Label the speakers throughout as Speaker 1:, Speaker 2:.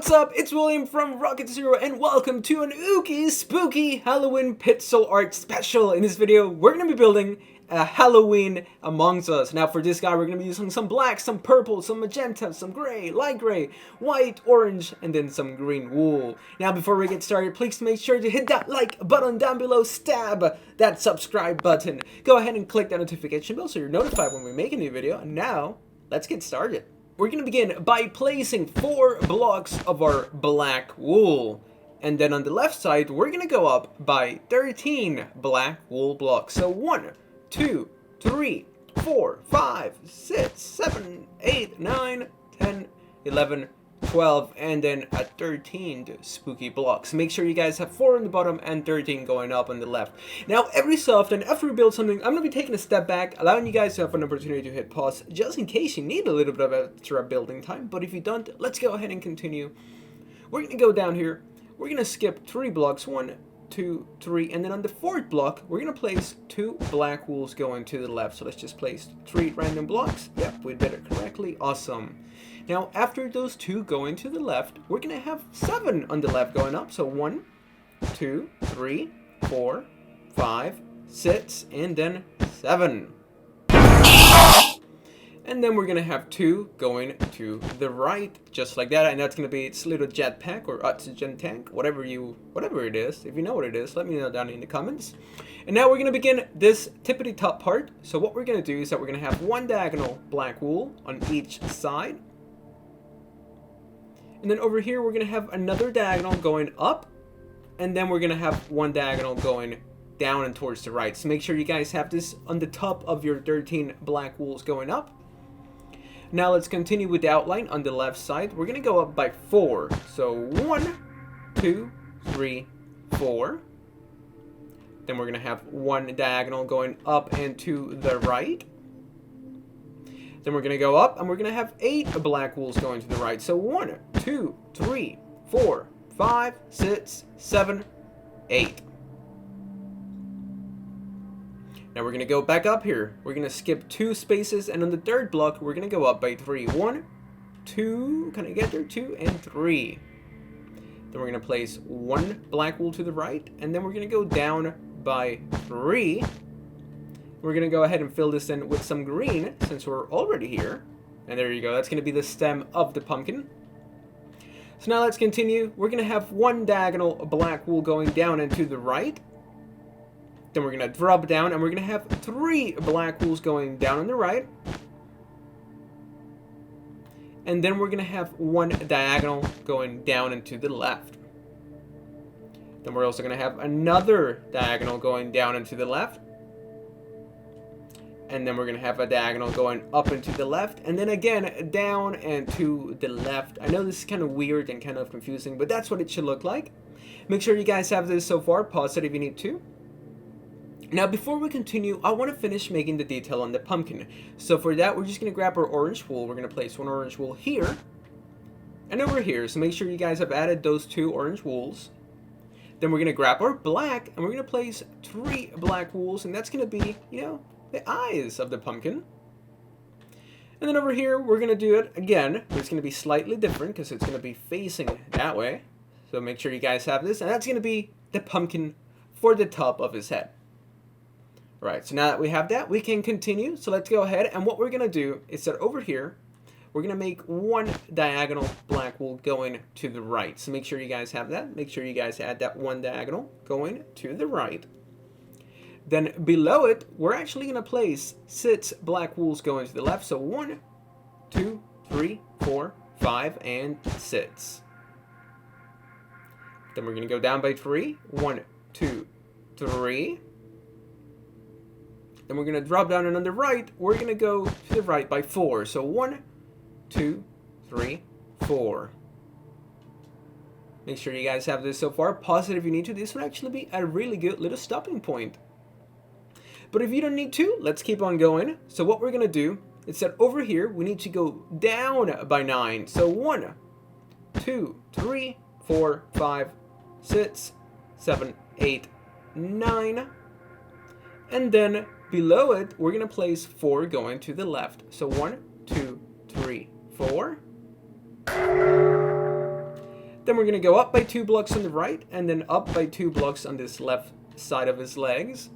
Speaker 1: What's up? It's William from Rocket Zero and welcome to an ooky spooky Halloween pixel art special. In this video, we're going to be building a Halloween Among Us. Now for this guy, we're going to be using some black, some purple, some magenta, some gray, light gray, white, orange, and then some green wool. Now before we get started, please make sure to hit that like button down below, stab that subscribe button. Go ahead and click that notification bell so you're notified when we make a new video. And now, let's get started. We're going to begin by placing 4 blocks of our black wool. And then on the left side, we're going to go up by 13 black wool blocks. So 1, 2, 3, 4, 5, 6, 7, 8, 9, 10, 11, 12, and then a 13th spooky blocks. Make sure you guys have 4 on the bottom and 13 going up on the left. Now, every so often, after we build something, I'm going to be taking a step back, allowing you guys to have an opportunity to hit pause, just in case you need a little bit of extra building time. But if you don't, let's go ahead and continue. We're going to go down here. We're going to skip 3 blocks, 1, 2, 3, and then on the 4th block, we're going to place 2 black wools going to the left. So let's just place 3 random blocks. Yep, we did it correctly. Awesome. Now, after those 2 going to the left, we're going to have 7 on the left going up. So 1, 2, 3, 4, 5, 6, and then 7. And then we're going to have 2 going to the right, just like that. And that's going to be its little jetpack or oxygen tank, whatever it is. If you know what it is, let me know down in the comments. And now we're going to begin this tippity top part. So what we're going to do is that we're going to have 1 diagonal black wool on each side. And then over here, we're going to have another diagonal going up. And then we're going to have 1 diagonal going down and towards the right. So make sure you guys have this on the top of your 13 black wools going up. Now let's continue with the outline on the left side. We're going to go up by 4. So 1, 2, 3, 4. Then we're going to have 1 diagonal going up and to the right. Then we're going to go up and we're going to have 8 black wools going to the right. So 1, 2, 3, 4, 5, 6, 7, 8. Now we're going to go back up here. We're going to skip 2 spaces, and on the 3rd block, we're going to go up by 3. 1, 2, can I get there? 2 and 3. Then we're going to place 1 black wool to the right, and then we're going to go down by 3. We're going to go ahead and fill this in with some green, since we're already here. And there you go. That's going to be the stem of the pumpkin. So now let's continue. We're going to have 1 diagonal black wool going down and to the right. Then we're going to drop down, and we're going to have 3 black wools going down on the right. And then we're going to have 1 diagonal going down and to the left. Then we're also going to have another diagonal going down and to the left. And then we're going to have a diagonal going up and to the left. And then again, down and to the left. I know this is kind of weird and kind of confusing, but that's what it should look like. Make sure you guys have this so far. Pause it if you need to. Now, before we continue, I want to finish making the detail on the pumpkin. So for that, we're just going to grab our orange wool. We're going to place 1 orange wool here and over here. So make sure you guys have added those 2 orange wools. Then we're going to grab our black, and we're going to place 3 black wools, and that's going to be, the eyes of the pumpkin. And then over here, we're going to do it again. It's going to be slightly different because it's going to be facing that way. So make sure you guys have this, and that's going to be the pumpkin for the top of his head. Right, so now that we have that, we can continue. So let's go ahead, and what we're going to do is that over here, we're going to make 1 diagonal black wool going to the right. So make sure you guys have that. Make sure you guys add that 1 diagonal going to the right. Then below it, we're actually going to place 6 black wools going to the left. So 1, 2, 3, 4, 5, and 6. Then we're going to go down by 3. 1, 2, 3. Then we're going to drop down, and on the right, we're going to go to the right by 4. So 1, 2, 3, 4. Make sure you guys have this so far. Pause it if you need to. This would actually be a really good little stopping point. But if you don't need to, let's keep on going. So what we're going to do is that over here, we need to go down by 9. So 1, 2, 3, 4, 5, 6, 7, 8, 9. And then below it, we're going to place 4 going to the left. So 1, 2, 3, 4. Then we're going to go up by 2 blocks on the right, and then up by 2 blocks on this left side of his legs.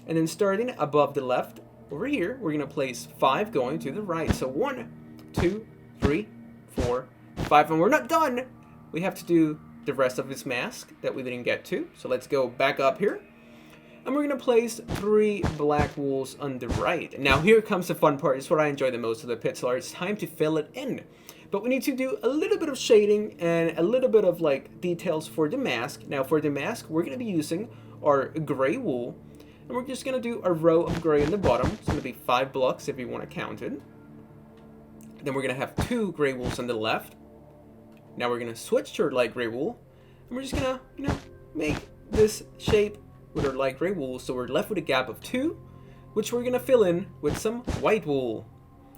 Speaker 1: And then starting above the left, over here, we're going to place 5 going to the right. So 1, 2, 3, 4, 5. And we're not done. We have to do the rest of his mask that we didn't get to. So let's go back up here. And we're going to place 3 black wools on the right. Now here comes the fun part. It's what I enjoy the most of the pixel art. It's time to fill it in. But we need to do a little bit of shading and a little bit of like details for the mask. Now for the mask, we're going to be using our gray wool. And we're just going to do a row of gray in the bottom. It's going to be 5 blocks if you want to count it. Then we're going to have 2 gray wools on the left. Now we're going to switch to our light gray wool. And we're just going to, make this shape with our light gray wool. So we're left with a gap of 2, which we're going to fill in with some white wool.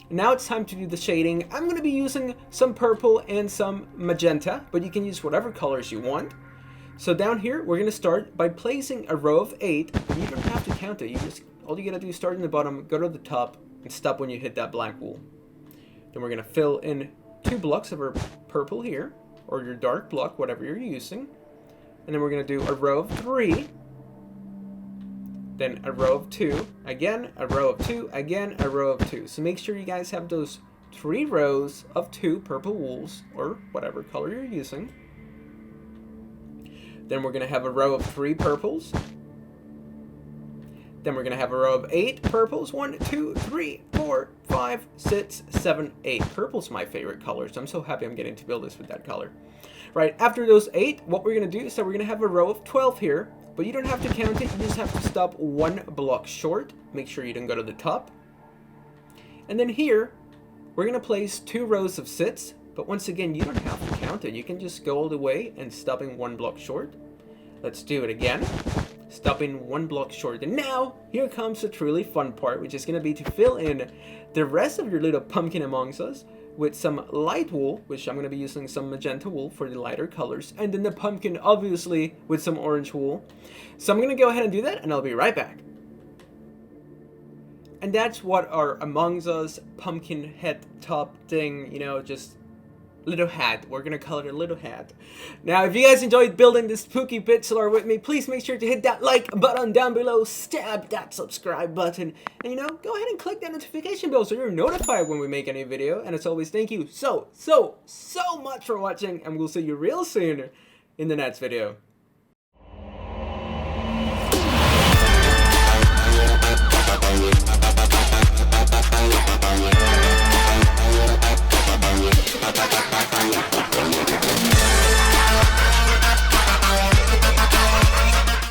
Speaker 1: Now it's time to do the shading. I'm going to be using some purple and some magenta, but you can use whatever colors you want. So down here, we're going to start by placing a row of 8, but you don't have to count it. All you got to do is start in the bottom, go to the top, and stop when you hit that black wool. Then we're going to fill in 2 blocks of our purple here, or your dark block, whatever you're using. And then we're going to do a row of 3. Then a row of 2, again, a row of 2, again, a row of 2. So make sure you guys have those 3 rows of 2 purple wools, or whatever color you're using. Then we're going to have a row of 3 purples. Then we're going to have a row of 8 purples. 1, 2, 3, 4, 5, 6, 7, 8. Purple's my favorite color, so I'm so happy I'm getting to build this with that color. Right, after those 8, what we're going to do is that we're going to have a row of 12 here. But you don't have to count it, you just have to stop 1 block short. Make sure you don't go to the top. And then here, we're going to place 2 rows of 6. But once again, you don't have to count it. You can just go all the way and stopping 1 block short. Let's do it again. Stopping 1 block short. And now, here comes the truly fun part, which is going to be to fill in the rest of your little pumpkin amongst us with some light wool, which I'm going to be using some magenta wool for the lighter colors, and then the pumpkin obviously with some orange wool. So I'm going to go ahead and do that, and I'll be right back. And that's what our Among Us pumpkin head top thing, just little hat. We're going to call it a little hat. Now, if you guys enjoyed building this spooky pixel art with me, please make sure to hit that like button down below, stab that subscribe button, and go ahead and click that notification bell so you're notified when we make any video. And as always, thank you so much for watching, and we'll see you real soon in the next video.